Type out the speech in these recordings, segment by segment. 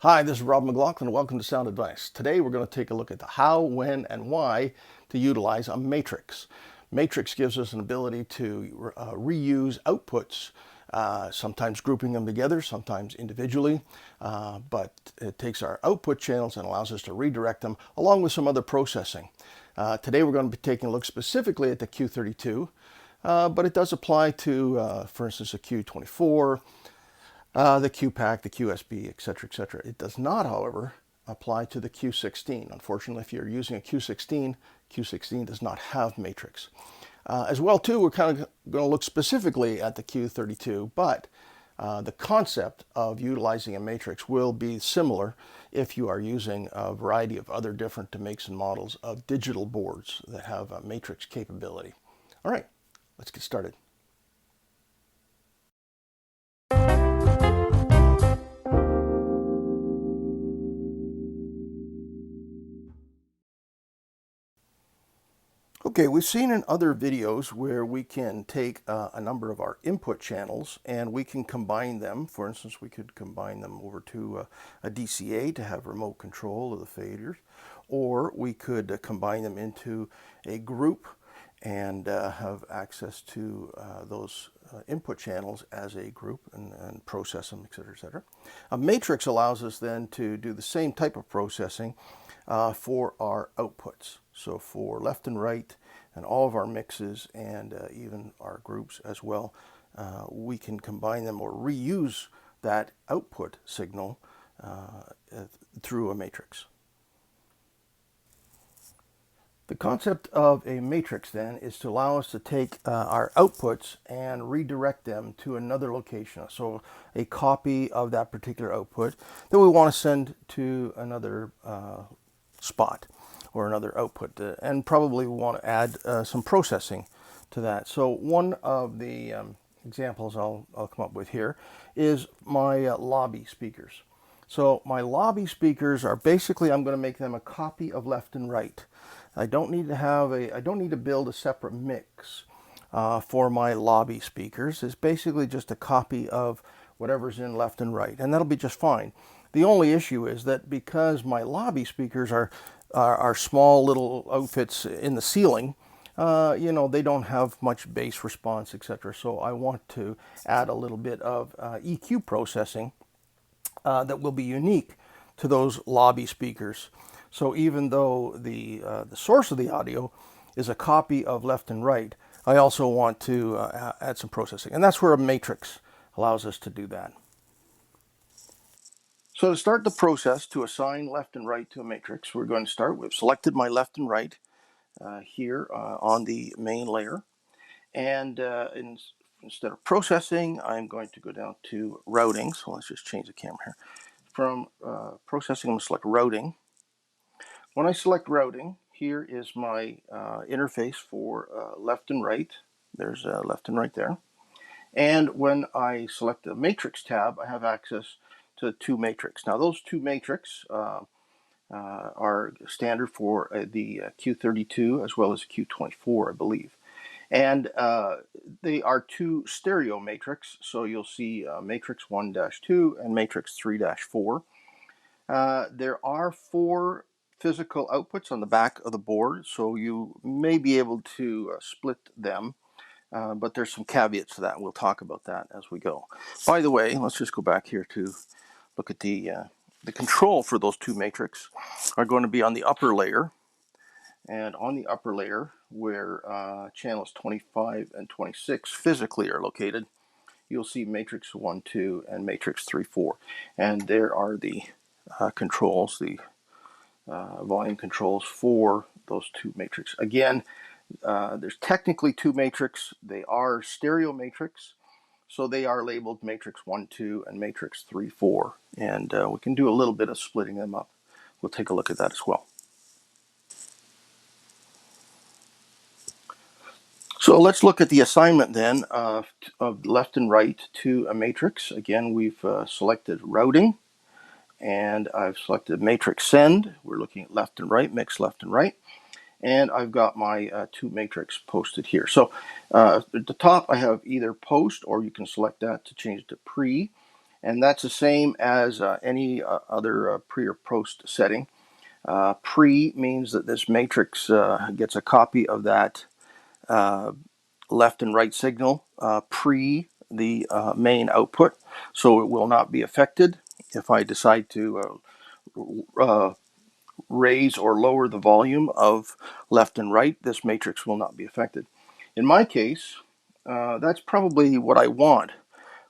Hi, this is Rob McLaughlin. Welcome to Sound Advice. Today we're going to take a look at the how, when, and why to utilize a matrix. Matrix gives us an ability to reuse outputs, sometimes grouping them together, sometimes individually, but it takes our output channels and allows us to redirect them along with some other processing. Today we're going to be taking a look specifically at the Q32, but it does apply to, for instance, a Q24, the QPAC, the QSB, etc., etc. It does not, however, apply to the Q16. Unfortunately, if you're using a Q16, Q16 does not have matrix. As well, too, we're kind of going to look specifically at the Q32, but the concept of utilizing a matrix will be similar if you are using a variety of other different makes and models of digital boards that have a matrix capability. All right, let's get started. Okay, we've seen in other videos where we can take a number of our input channels and we can combine them. For instance, we could combine them over to a DCA to have remote control of the faders, or we could combine them into a group and have access to those input channels as a group and process them, etc., etc. A matrix allows us then to do the same type of processing for our outputs. So for left and right and all of our mixes and even our groups as well, we can combine them or reuse that output signal through a matrix. The concept of a matrix then is to allow us to take our outputs and redirect them to another location. So a copy of that particular output that we want to send to another spot or another output, and probably we want to add some processing to that. So one of the examples I'll come up with here is my lobby speakers. So my lobby speakers are basically, I'm going to make them a copy of left and right. I don't need to build a separate mix for my lobby speakers. It's basically just a copy of whatever's in left and right, and that'll be just fine. The only issue is that because my lobby speakers are small little outfits in the ceiling, they don't have much bass response, etc. So I want to add a little bit of EQ processing that will be unique to those lobby speakers. So even though the source of the audio is a copy of left and right, I also want to add some processing. And that's where a matrix allows us to do that. So to start the process to assign left and right to a matrix, we're going to start with selected my left and right here on the main layer. And instead of processing, I'm going to go down to routing. So let's just change the camera here. From processing, I'm going to select routing. When I select routing, here is my interface for left and right. There's left and right there. And when I select the matrix tab, I have access to two matrix. Now those two matrix are standard for the Q32 as well as Q24, I believe. And they are two stereo matrix. So you'll see matrix 1-2 and matrix 3-4. There are 4 physical outputs on the back of the board, so you may be able to split them, but there's some caveats to that. We'll talk about that as we go. By the way, let's just go back here to look at the control for those two matrix are going to be on the upper layer, and on the upper layer where channels 25 and 26 physically are located, you'll see matrix 1-2 and matrix 3-4, and there are the controls, the volume controls for those two matrix. Again, there's technically two matrix. They are stereo matrix, so they are labeled matrix 1-2 and matrix 3-4, and we can do a little bit of splitting them up. We'll take a look at that as well. So let's look at the assignment then of left and right to a matrix. Again, we've selected routing, and I've selected matrix send. We're looking at left and right, mix left and right. And I've got my two matrix posted here. So at the top I have either post, or you can select that to change to pre. And that's the same as any other pre or post setting. Pre means that this matrix gets a copy of that left and right signal pre the main output, so it will not be affected if I decide to raise or lower the volume of left and right. This matrix will not be affected. In my case, that's probably what I want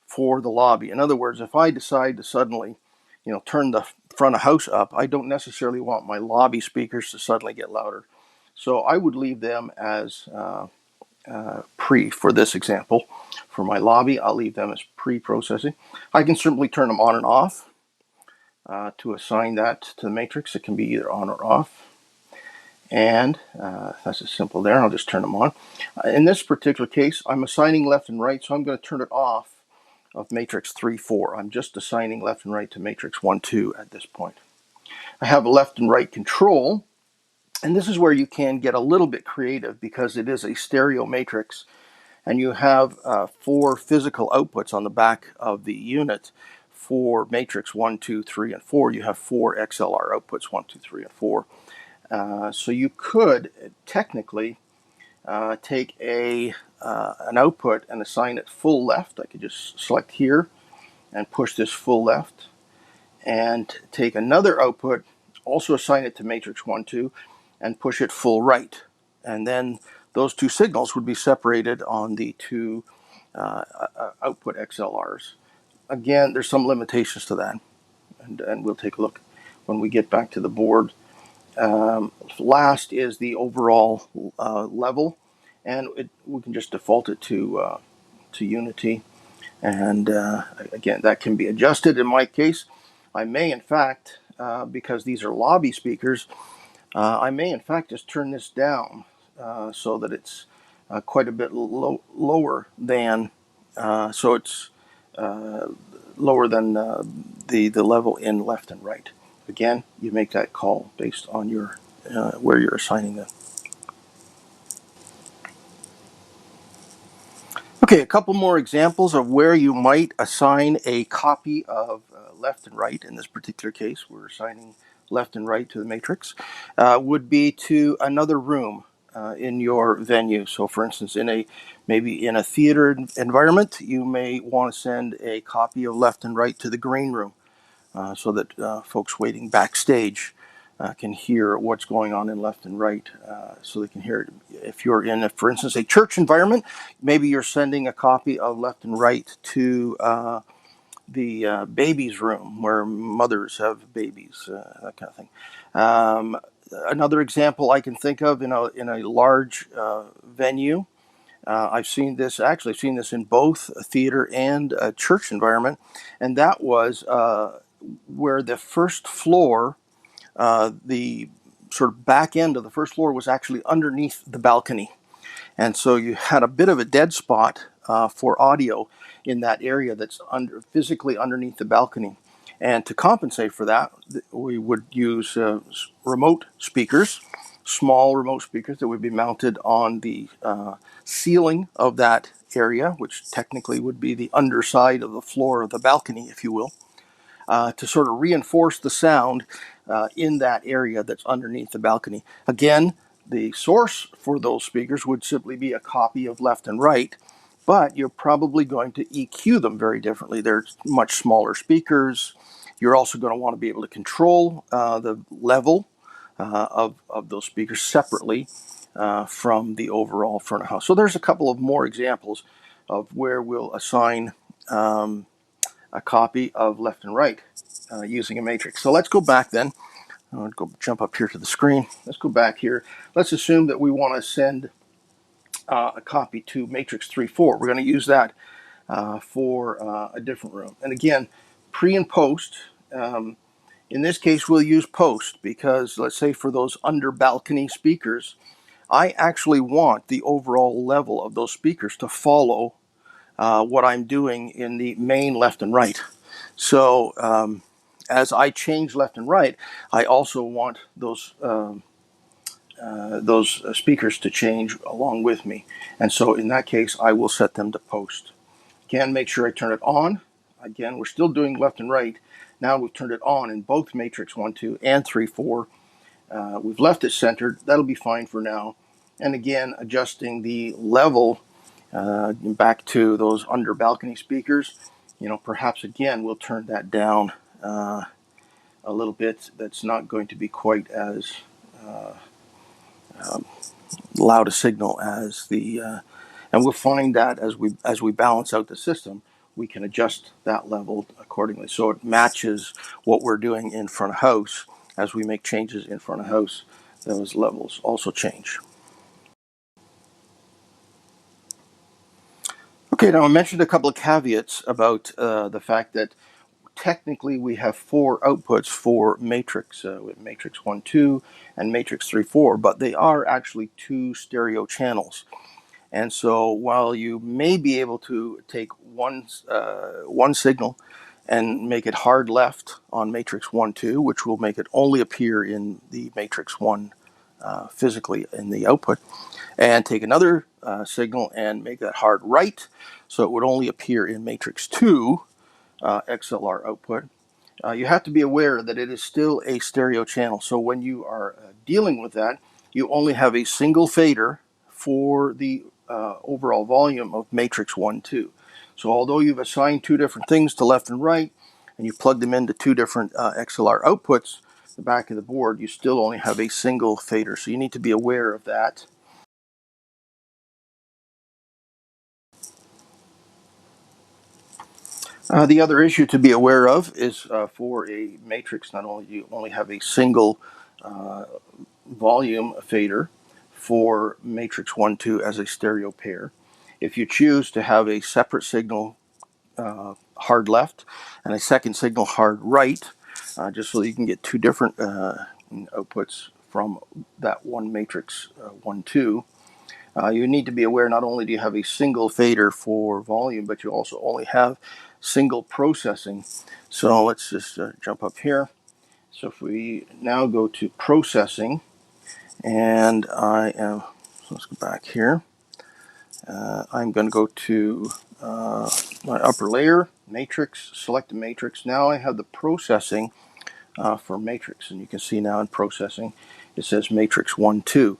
for the lobby. In other words, if I decide to suddenly, turn the front of house up, I don't necessarily want my lobby speakers to suddenly get louder. So I would leave them as pre for this example. For my lobby, I'll leave them as pre-processing. I can simply turn them on and off to assign that to the matrix. It can be either on or off. And that's as simple there. I'll just turn them on. In this particular case, I'm assigning left and right, so I'm going to turn it off of matrix 3, 4. I'm just assigning left and right to matrix 1, 2 at this point. I have a left and right control, and this is where you can get a little bit creative because it is a stereo matrix, and you have 4 physical outputs on the back of the unit. For matrix 1, 2, 3, and 4, you have 4 XLR outputs, 1, 2, 3, and 4. So you could technically take an output and assign it full left. I could just select here and push this full left, and take another output, also assign it to matrix 1, 2, and push it full right. And then those 2 signals would be separated on the 2 output XLRs. Again, there's some limitations to that, and we'll take a look when we get back to the board. Last is the overall level, and we can just default it to Unity. And again, that can be adjusted. In my case, I may in fact, because these are lobby speakers, I may in fact just turn this down so that it's quite a bit lower than, so it's lower than the level in left and right. Again, you make that call based on your where you're assigning them. Okay, a couple more examples of where you might assign a copy of left and right. In this particular case, we're assigning left and right to the matrix. Would be to another room in your venue. So, for instance, maybe in a theater environment, you may want to send a copy of left and right to the green room, so that folks waiting backstage can hear what's going on in left and right, so they can hear it. If you're in, for instance, a church environment, maybe you're sending a copy of left and right to the babies room where mothers have babies, that kind of thing. Another example I can think of in a large venue. I've seen this in both a theater and a church environment, and that was where the first floor, the sort of back end of the first floor was actually underneath the balcony. And so you had a bit of a dead spot for audio in that area that's physically underneath the balcony. And to compensate for that, we would use remote speakers, small remote speakers that would be mounted on the ceiling of that area, which technically would be the underside of the floor of the balcony, if you will, to sort of reinforce the sound in that area that's underneath the balcony. Again, the source for those speakers would simply be a copy of left and right, but you're probably going to EQ them very differently. They're much smaller speakers. You're also going to want to be able to control the level of those speakers separately from the overall front of house. So there's a couple of more examples of where we'll assign a copy of left and right using a matrix. So let's go back then. I'll jump up here to the screen. Let's go back here. Let's assume that we want to send a copy to matrix 3, 4. We're going to use that for a different room. And again, pre and post. In this case, we'll use post because, let's say, for those under balcony speakers, I actually want the overall level of those speakers to follow what I'm doing in the main left and right. So as I change left and right, I also want those speakers to change along with me. And so in that case, I will set them to post. Again, make sure I turn it on. again, we're still doing left and right. Now we've turned it on in both matrix 1, 2, and 3, 4. We've left it centered. That'll be fine for now. And again, adjusting the level back to those under balcony speakers. Perhaps again, we'll turn that down a little bit. That's not going to be quite as um, loud a signal as and we'll find that as we balance out the system, we can adjust that level accordingly, so it matches what we're doing in front of house. As we make changes in front of house, those levels also change. Okay, now I mentioned a couple of caveats about the fact that technically we have 4 outputs for matrix, with matrix 1, 2 and matrix 3, 4, but they are actually 2 stereo channels. And so while you may be able to take one signal and make it hard left on matrix 1, 2, which will make it only appear in the matrix 1 physically in the output, and take another signal and make that hard right, so it would only appear in matrix 2 XLR output. You have to be aware that it is still a stereo channel. So when you are dealing with that, you only have a single fader for the overall volume of matrix 1, 2. So although you've assigned 2 different things to left and right, and you plug them into 2 different XLR outputs, the back of the board, you still only have a single fader. So you need to be aware of that. The other issue to be aware of is for a matrix, not only do you only have a single volume fader for matrix 1, 2 as a stereo pair. If you choose to have a separate signal hard left and a second signal hard right, just so you can get 2 different outputs from that one matrix 1, 2, you need to be aware not only do you have a single fader for volume, but you also only have single processing. So let's just jump up here. So if we now go to processing, and let's go back here. I'm going to go to my upper layer, matrix, select the matrix. Now I have the processing for matrix, and you can see now in processing it says matrix 1, 2.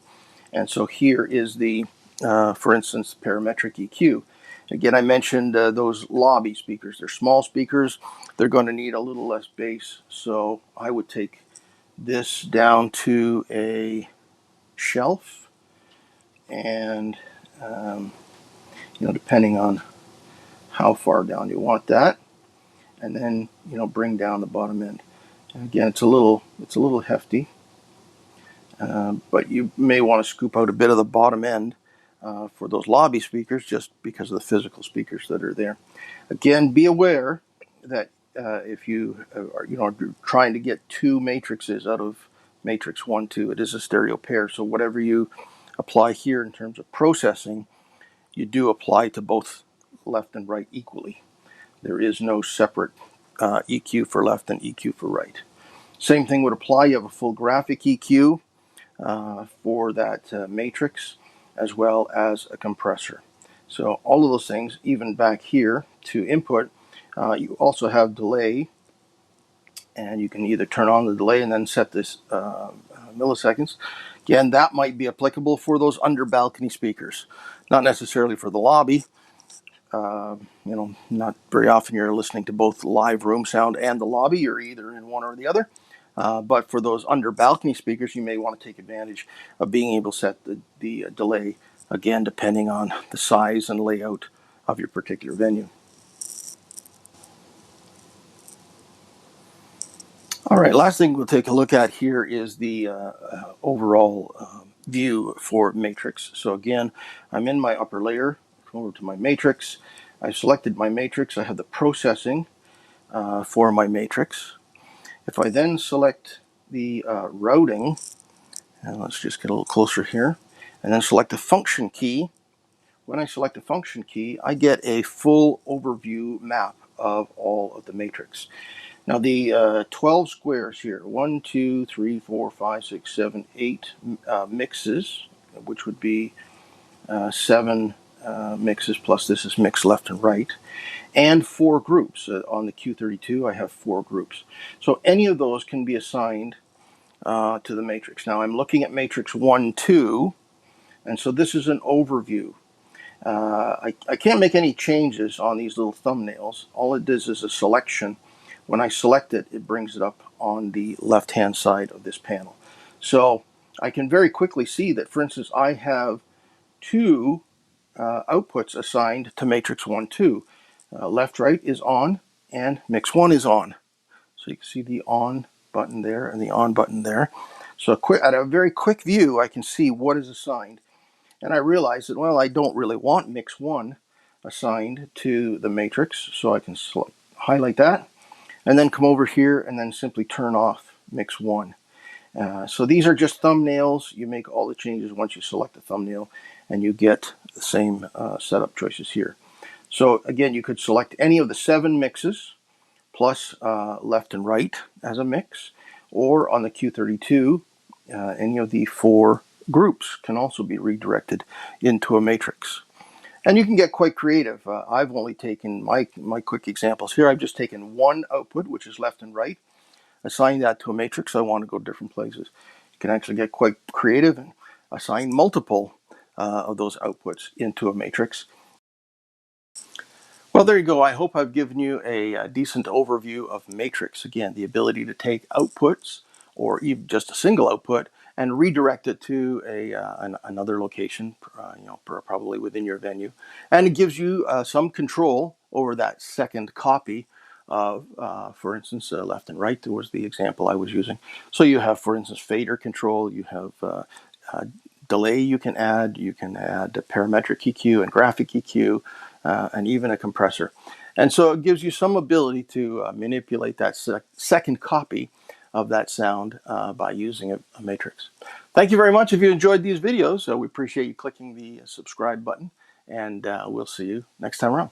And so here is the, for instance, parametric EQ. Again, I mentioned those lobby speakers. They're small speakers. They're going to need a little less bass. So I would take this down to a shelf, and depending on how far down you want that, and then bring down the bottom end. And again, it's a little hefty, but you may want to scoop out a bit of the bottom end for those lobby speakers, just because of the physical speakers that are there. Again, be aware that if you are trying to get 2 matrices out of matrix 1, 2, it is a stereo pair. So whatever you apply here in terms of processing, you do apply to both left and right equally. There is no separate EQ for left and EQ for right. Same thing would apply. You have a full graphic EQ for that matrix, as well as a compressor. So all of those things, even back here to input, you also have delay, and you can either turn on the delay and then set this milliseconds. Again, that might be applicable for those under balcony speakers, not necessarily for the lobby. Not very often you're listening to both live room sound and the lobby. You're either in one or the other. But for those under balcony speakers, you may want to take advantage of being able to set the delay, again, depending on the size and layout of your particular venue. All right, last thing we'll take a look at here is the overall view for matrix. So again, I'm in my upper layer, over to my matrix. I've selected my matrix. I have the processing for my matrix. If I then select the routing, and let's just get a little closer here, and then select the function key. When I select the function key, I get a full overview map of all of the matrix. Now the 12 squares here, 1, 2, 3, 4, 5, 6, 7, 8 mixes, which would be 7 mixes, plus this is mix left and right, and 4 groups. On the Q32 I have 4 groups. So any of those can be assigned to the matrix. Now I'm looking at matrix 1, 2, and so this is an overview. I can't make any changes on these little thumbnails. All it does is a selection. When I select it, it brings it up on the left-hand side of this panel. So I can very quickly see that, for instance, I have 2 outputs assigned to matrix 1, 2. Left, right is on, and mix 1 is on. So you can see the on button there and the on button there. So at a very quick view, I can see what is assigned. And I realized that, well, I don't really want mix 1 assigned to the matrix, so I can highlight that, and then come over here and then simply turn off mix 1. So these are just thumbnails. You make all the changes once you select the thumbnail, and you get the same setup choices here. So again, you could select any of the 7 mixes, plus left and right as a mix, or on the Q32, any of the 4 groups can also be redirected into a matrix. And you can get quite creative. I've only taken my quick examples here. I've just taken 1 output, which is left and right, assigned that to a matrix. I want to go different places. You can actually get quite creative and assign multiple of those outputs into a matrix. Well, there you go. I hope I've given you a decent overview of matrix. Again, the ability to take outputs, or even just a single output, and redirect it to another location, probably within your venue. And it gives you some control over that second copy of, for instance, left and right was the example I was using. So you have, for instance, fader control, you have delay you can add parametric EQ and graphic EQ, and even a compressor. And so it gives you some ability to manipulate that second copy of that sound by using a matrix. Thank you very much. If you enjoyed these videos, we appreciate you clicking the subscribe button, and we'll see you next time around.